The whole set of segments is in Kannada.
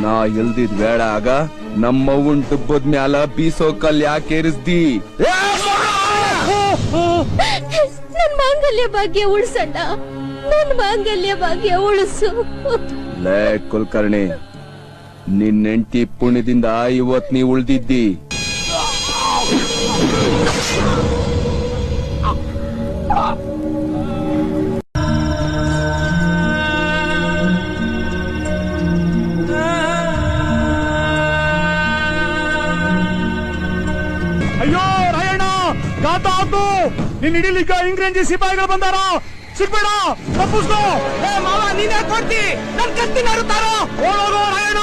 ನಾ ಇಲ್ದಿದ್ ಬೇಡ ಆಗ ನಮ್ಮವ್ವನ್ ಡುಬ್ಬದ ಮ್ಯಾಲ ಬೀಸೋ ಕಲ್ ಯಾಕೆ ಏರಿಸ್ದಿ? ನನ್ ಮಾಂಗಲ್ಯ ಭಾಗ್ಯ ಉಳಿಸಣ್ಣ, ನನ್ ಮಾಂಗಲ್ಯ ಭಾಗ್ಯ ಉಳಿಸು. ಲೇ ಕುಲಕರ್ಣಿ, ನಿನ್ ಹೆಂಡತಿ ಪುಣ್ಯದಿಂದ ಇವತ್ ನೀ ಉಳ್ದಿದ್ದಿ. ಅಯ್ಯೋ ರಾಯಣ್ಣ, ಗಾತ ಆತು. ನಿನ್ ಹಿಡಿಲಿಕ್ಕ ಇಂಗ್ರೇಜಿ ಸಿಪಾಯಿಗಳು ಬಂದಾರ. ಸಿಗ್ಬೇಡ, ತಪ್ಪಿಸ್ಕೋ. ಮಾವ ನೀನೇ ಕೊಡ್ತಿ, ನನ್ ಕತ್ತಿ ನರುತ್ತಾರ. ಓಡೋದು ರಾಯಣ್ಣ.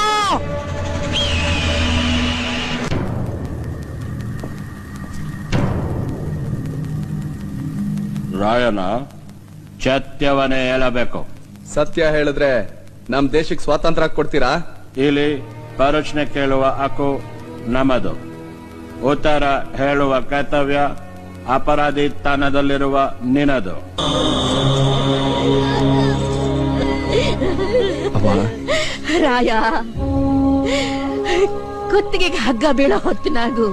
ರಾಯಣ್ಣ, ಸತ್ಯವನ್ನೇ ಹೇಳಬೇಕು. ಸತ್ಯ ಹೇಳಿದ್ರೆ ನಮ್ ದೇಶಕ್ಕೆ ಸ್ವಾತಂತ್ರ್ಯ ಕೊಡ್ತೀರಾ? ಇಲ್ಲಿ ಪ್ರಶ್ನೆ ಕೇಳುವ ಹಕ್ಕು ನಮ್ಮದು. ಉತ್ತರ ಹೇಳುವ ಕರ್ತವ್ಯ ಅಪರಾಧಿ ಸ್ಥಾನದಲ್ಲಿರುವ ನಿನದು. ರಾಯ, ಕುತ್ತಿಗೆಗೆ ಹಗ್ಗ ಬೀಳೋ ಹೊತ್ತಿನಾಗು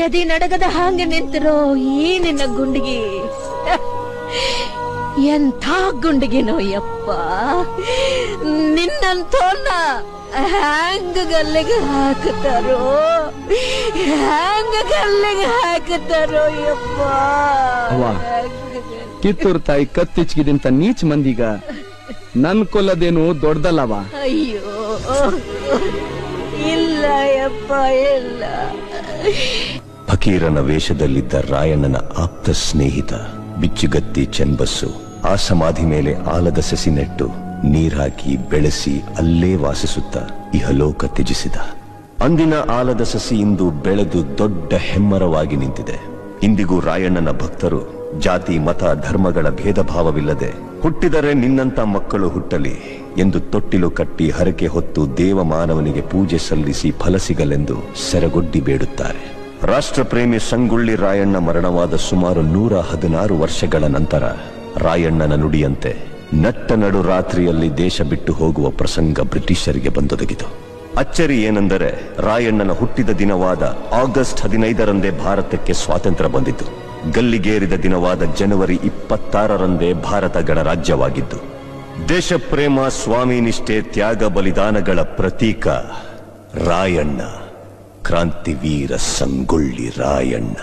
ಎದೆ ನಡಗದ ಹಾಂಗೆ ನಿಂತಿರೋ ಈ ನಿನ್ನ ಗುಂಡಿಗೆ ಎಂಥ ಗುಂಡಿಗೆನೋ ಯಪ್ಪ. ನಿನ್ನಂತೋನ್ನ ಹ್ಯಾಂಗ ಗಲ್ಲಿಗೆ ಹಾಕುತ್ತಾರೋ, ಹ್ಯಾಂಗ ಗಲ್ಲಿಗೆ ಹಾಕುತ್ತಾರೋ ಯಪ್ಪ. ಕಿತ್ತೂರು ತಾಯಿ ಕತ್ತಿಚ್ಗಿದಂತ ನೀಚ್ ಮಂದಿಗ ನನ್ ಕೊಲ್ಲದೇನು ದೊಡ್ಡದಲ್ಲವ. ಅಯ್ಯೋ ಇಲ್ಲ ಯಪ್ಪ, ಇಲ್ಲ. ಫಕೀರನ ವೇಷದಲ್ಲಿದ್ದ ರಾಯಣ್ಣನ ಆಪ್ತ ಸ್ನೇಹಿತ ಬಿಚ್ಚುಗತ್ತಿ ಚೆನ್ಬಸ್ಸು ಆ ಸಮಾಧಿ ಮೇಲೆ ಆಲದ ಸಸಿ ನೆಟ್ಟು ನೀರಾಕಿ ಬೆಳೆಸಿ ಅಲ್ಲೇ ವಾಸಿಸುತ್ತ ಇಹಲೋಕ ತ್ಯಜಿಸಿದ. ಅಂದಿನ ಆಲದ ಸಸಿ ಇಂದು ಬೆಳೆದು ದೊಡ್ಡ ಹೆಮ್ಮರವಾಗಿ ನಿಂತಿದೆ. ಇಂದಿಗೂ ರಾಯಣ್ಣನ ಭಕ್ತರು ಜಾತಿ ಮತ ಧರ್ಮಗಳ ಭೇದ ಭಾವವಿಲ್ಲದೆ ಹುಟ್ಟಿದರೆ ನಿನ್ನಂತ ಮಕ್ಕಳು ಹುಟ್ಟಲಿ ಎಂದು ತೊಟ್ಟಿಲು ಕಟ್ಟಿ ಹರಕೆ ಹೊತ್ತು ದೇವಮಾನವನಿಗೆ ಪೂಜೆ ಸಲ್ಲಿಸಿ ಫಲ ಸಿಗಲೆಂದು ಸೆರಗೊಡ್ಡಿ ಬೇಡುತ್ತಾರೆ. ರಾಷ್ಟ್ರಪ್ರೇಮಿ ಸಂಗೊಳ್ಳಿ ರಾಯಣ್ಣ ಮರಣವಾದ ಸುಮಾರು 116 ವರ್ಷಗಳ ನಂತರ ರಾಯಣ್ಣನ ನುಡಿಯಂತೆ ನಟ್ಟ ನಡು ರಾತ್ರಿಯಲ್ಲಿ ದೇಶ ಬಿಟ್ಟು ಹೋಗುವ ಪ್ರಸಂಗ ಬ್ರಿಟಿಷರಿಗೆ ಬಂದೊದಗಿತು. ಅಚ್ಚರಿ ಏನೆಂದರೆ ರಾಯಣ್ಣನ ಹುಟ್ಟಿದ ದಿನವಾದ ಆಗಸ್ಟ್ 15ರಂದೇ ಭಾರತಕ್ಕೆ ಸ್ವಾತಂತ್ರ್ಯ ಬಂದಿತು. ಗಲ್ಲಿಗೇರಿದ ದಿನವಾದ ಜನವರಿ 26ರಂದೇ ಭಾರತ ಗಣರಾಜ್ಯವಾಗಿದ್ದು. ದೇಶಪ್ರೇಮ, ಸ್ವಾಮಿ ನಿಷ್ಠೆ, ತ್ಯಾಗ ಬಲಿದಾನಗಳ ಪ್ರತೀಕ ರಾಯಣ್ಣ, ಕ್ರಾಂತಿವೀರ ಸಂಗೊಳ್ಳಿ ರಾಯಣ್ಣ.